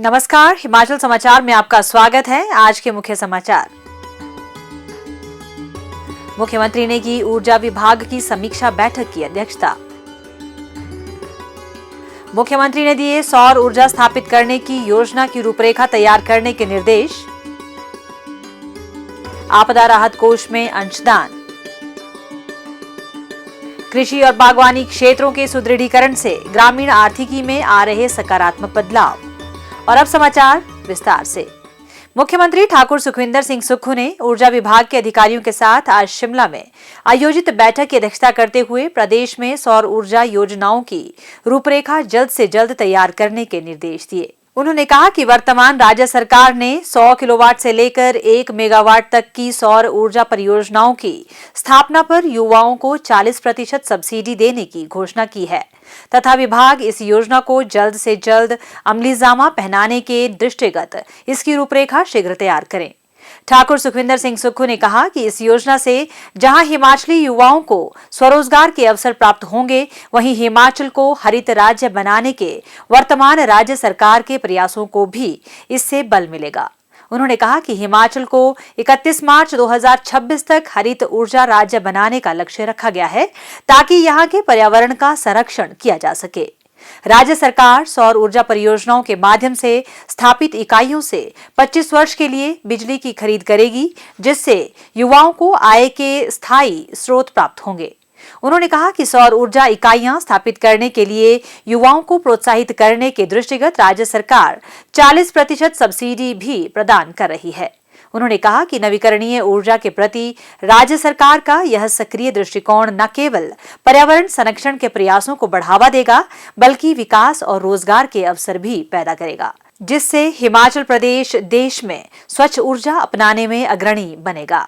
नमस्कार, हिमाचल समाचार में आपका स्वागत है। आज के मुख्य समाचार। मुख्यमंत्री ने की ऊर्जा विभाग की समीक्षा बैठक की अध्यक्षता। मुख्यमंत्री ने दिए सौर ऊर्जा स्थापित करने की योजना की रूपरेखा तैयार करने के निर्देश। आपदा राहत कोष में अंशदान। कृषि और बागवानी क्षेत्रों के सुदृढ़ीकरण से ग्रामीण आर्थिकी में आ रहे सकारात्मक बदलाव। और अब समाचार विस्तार से। मुख्यमंत्री ठाकुर सुखविंदर सिंह सुक्खू ने ऊर्जा विभाग के अधिकारियों के साथ आज शिमला में आयोजित बैठक की अध्यक्षता करते हुए प्रदेश में सौर ऊर्जा योजनाओं की रूपरेखा जल्द से जल्द तैयार करने के निर्देश दिए। उन्होंने कहा कि वर्तमान राज्य सरकार ने 100 किलोवाट से लेकर 1 मेगावाट तक की सौर ऊर्जा परियोजनाओं की स्थापना पर युवाओं को 40% सब्सिडी देने की घोषणा की है तथा विभाग इस योजना को जल्द से जल्द अमलीजामा पहनाने के दृष्टिगत इसकी रूपरेखा शीघ्र तैयार करें। ठाकुर सुखविंदर सिंह सुक्खू ने कहा कि इस योजना से जहां हिमाचली युवाओं को स्वरोजगार के अवसर प्राप्त होंगे, वहीं हिमाचल को हरित राज्य बनाने के वर्तमान राज्य सरकार के प्रयासों को भी इससे बल मिलेगा। उन्होंने कहा कि हिमाचल को 31 मार्च 2026 तक हरित ऊर्जा राज्य बनाने का लक्ष्य रखा गया है ताकि यहां के पर्यावरण का संरक्षण किया जा सके। राज्य सरकार सौर ऊर्जा परियोजनाओं के माध्यम से स्थापित इकाइयों से 25 वर्ष के लिए बिजली की खरीद करेगी, जिससे युवाओं को आय के स्थायी स्रोत प्राप्त होंगे। उन्होंने कहा कि सौर ऊर्जा इकाइयां स्थापित करने के लिए युवाओं को प्रोत्साहित करने के दृष्टिगत राज्य सरकार 40% सब्सिडी भी प्रदान कर रही है। उन्होंने कहा कि नवीकरणीय ऊर्जा के प्रति राज्य सरकार का यह सक्रिय दृष्टिकोण न केवल पर्यावरण संरक्षण के प्रयासों को बढ़ावा देगा, बल्कि विकास और रोजगार के अवसर भी पैदा करेगा, जिससे हिमाचल प्रदेश देश में स्वच्छ ऊर्जा अपनाने में अग्रणी बनेगा।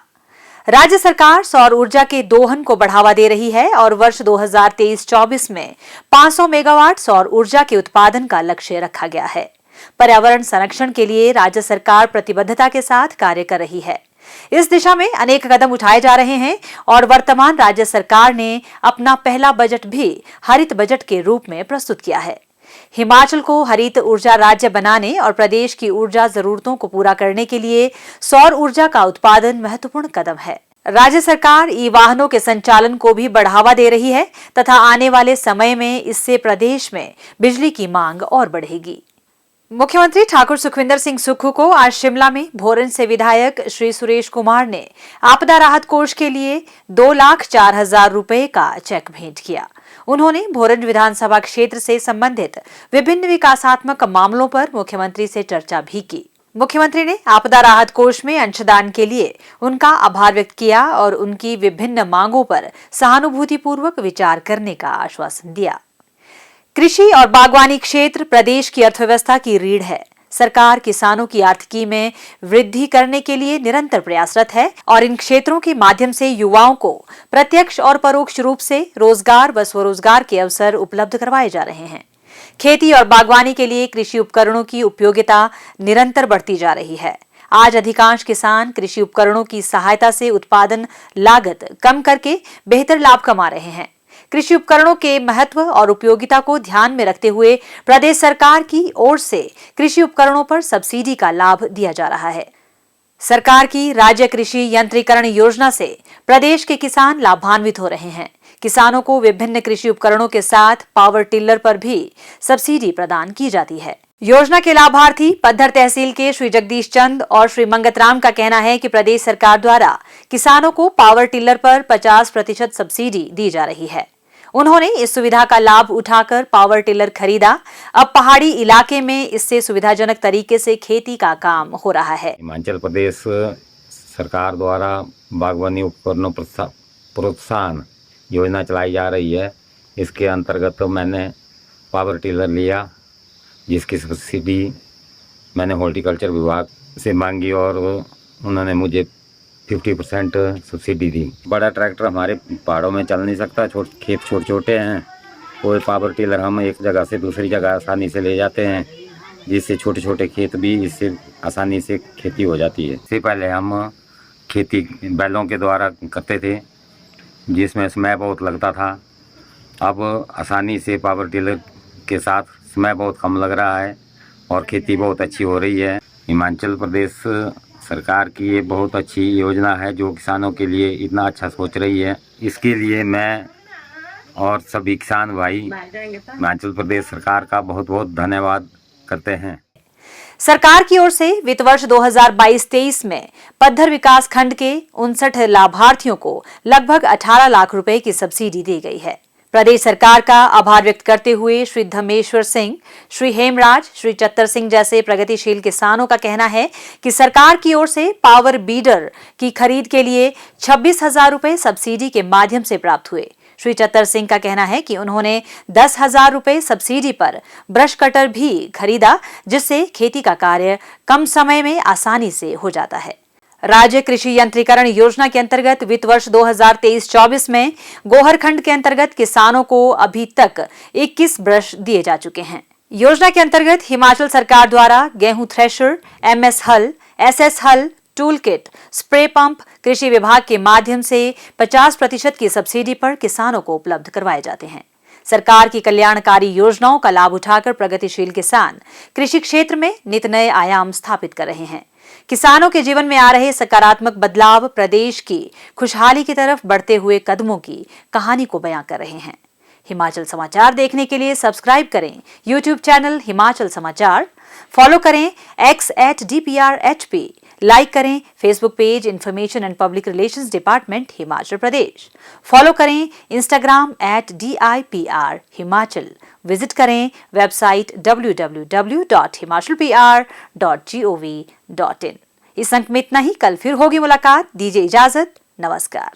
राज्य सरकार सौर ऊर्जा के दोहन को बढ़ावा दे रही है और वर्ष 2023-24 में 500 मेगावाट सौर ऊर्जा के उत्पादन का लक्ष्य रखा गया है। पर्यावरण संरक्षण के लिए राज्य सरकार प्रतिबद्धता के साथ कार्य कर रही है। इस दिशा में अनेक कदम उठाए जा रहे हैं और वर्तमान राज्य सरकार ने अपना पहला बजट भी हरित बजट के रूप में प्रस्तुत किया है। हिमाचल को हरित ऊर्जा राज्य बनाने और प्रदेश की ऊर्जा जरूरतों को पूरा करने के लिए सौर ऊर्जा का उत्पादन महत्वपूर्ण कदम है। राज्य सरकार ई वाहनों के संचालन को भी बढ़ावा दे रही है तथा आने वाले समय में इससे प्रदेश में बिजली की मांग और बढ़ेगी। मुख्यमंत्री ठाकुर सुखविंदर सिंह सुक्खू को आज शिमला में भोरंज से विधायक श्री सुरेश कुमार ने आपदा राहत कोष के लिए 2,04,000 रुपए का चेक भेंट किया। उन्होंने भोरंज विधानसभा क्षेत्र से संबंधित विभिन्न विकासात्मक मामलों पर मुख्यमंत्री से चर्चा भी की। मुख्यमंत्री ने आपदा राहत कोष में अंशदान के लिए उनका आभार व्यक्त किया और उनकी विभिन्न मांगों पर सहानुभूतिपूर्वक विचार करने का आश्वासन दिया। कृषि और बागवानी क्षेत्र प्रदेश की अर्थव्यवस्था की रीढ़ है। सरकार किसानों की आर्थिकी में वृद्धि करने के लिए निरंतर प्रयासरत है और इन क्षेत्रों के माध्यम से युवाओं को प्रत्यक्ष और परोक्ष रूप से रोजगार व स्वरोजगार के अवसर उपलब्ध करवाए जा रहे हैं। खेती और बागवानी के लिए कृषि उपकरणों की उपयोगिता निरंतर बढ़ती जा रही है। आज अधिकांश किसान कृषि उपकरणों की सहायता से उत्पादन लागत कम करके बेहतर लाभ कमा रहे हैं। कृषि उपकरणों के महत्व और उपयोगिता को ध्यान में रखते हुए प्रदेश सरकार की ओर से कृषि उपकरणों पर सब्सिडी का लाभ दिया जा रहा है। सरकार की राज्य कृषि यंत्रीकरण योजना से प्रदेश के किसान लाभान्वित हो रहे हैं। किसानों को विभिन्न कृषि उपकरणों के साथ पावर टिलर पर भी सब्सिडी प्रदान की जाती है। योजना के लाभार्थी पद्धर तहसील के श्री जगदीश चंद और श्री मंगतराम का कहना है कि प्रदेश सरकार द्वारा किसानों को पावर टिलर पर 50% सब्सिडी दी जा रही है। उन्होंने इस सुविधा का लाभ उठाकर पावर टिलर खरीदा। अब पहाड़ी इलाके में इससे सुविधाजनक तरीके से खेती का काम हो रहा है। हिमाचल प्रदेश सरकार द्वारा बागवानी उपकरणों प्रोत्साहन योजना चलाई जा रही है। इसके अंतर्गत मैंने पावर टिलर लिया, जिसकी सब्सिडी मैंने हॉर्टिकल्चर विभाग से मांगी और उन्होंने मुझे 50% सब्सिडी दी। बड़ा ट्रैक्टर हमारे पहाड़ों में चल नहीं सकता, खेत छोटे छोटे हैं। कोई पावर टिलर हम एक जगह से दूसरी जगह आसानी से ले जाते हैं, जिससे छोटे छोटे खेत भी इससे आसानी से खेती हो जाती है। इससे पहले हम खेती बैलों के द्वारा करते थे, जिसमें समय बहुत लगता था। अब आसानी से पावर टिलर के साथ समय बहुत कम लग रहा है और खेती बहुत अच्छी हो रही है। हिमाचल प्रदेश सरकार की ये बहुत अच्छी योजना है जो किसानों के लिए इतना अच्छा सोच रही है। इसके लिए मैं और सभी किसान भाई हिमाचल प्रदेश सरकार का बहुत बहुत धन्यवाद करते हैं। सरकार की ओर से वित्त वर्ष 2022-23 में पद्धर विकास खंड के 59 लाभार्थियों को लगभग 18 लाख रुपए की सब्सिडी दी गई है। प्रदेश सरकार का आभार व्यक्त करते हुए श्री धमेश्वर सिंह, श्री हेमराज, श्री चत्तर सिंह जैसे प्रगतिशील किसानों का कहना है कि सरकार की ओर से पावर बीडर की खरीद के लिए 26,000 रुपए सब्सिडी के माध्यम से प्राप्त हुए। श्री चत्तर सिंह का कहना है कि उन्होंने 10,000 रुपए सब्सिडी पर ब्रश कटर भी खरीदा, जिससे खेती का कार्य कम समय में आसानी से हो जाता है। राज्य कृषि यंत्रीकरण योजना के अंतर्गत वित्त वर्ष 2023-24 में गोहर खंड के अंतर्गत किसानों को अभी तक 21 ब्रश दिए जा चुके हैं। योजना के अंतर्गत हिमाचल सरकार द्वारा गेहूं थ्रेशर, MS हल, SS हल, टूल किट, स्प्रे पंप कृषि विभाग के माध्यम से 50% की सब्सिडी पर किसानों को उपलब्ध करवाए जाते हैं। सरकार की कल्याणकारी योजनाओं का लाभ उठाकर प्रगतिशील किसान कृषि क्षेत्र में नित नए आयाम स्थापित कर रहे हैं। किसानों के जीवन में आ रहे सकारात्मक बदलाव प्रदेश की खुशहाली की तरफ बढ़ते हुए कदमों की कहानी को बयां कर रहे हैं। हिमाचल समाचार देखने के लिए सब्सक्राइब करें YouTube चैनल हिमाचल समाचार, फॉलो करें x@DPRHP, लाइक करें Facebook page information and public relations department Himachal Pradesh, follow करें Instagram @DIPR हिमाचल, विजिट करें वेबसाइट www.himachalpr.gov.in। इस अंक में इतना ही, कल फिर होगी मुलाकात। दीजिए इजाजत, नमस्कार।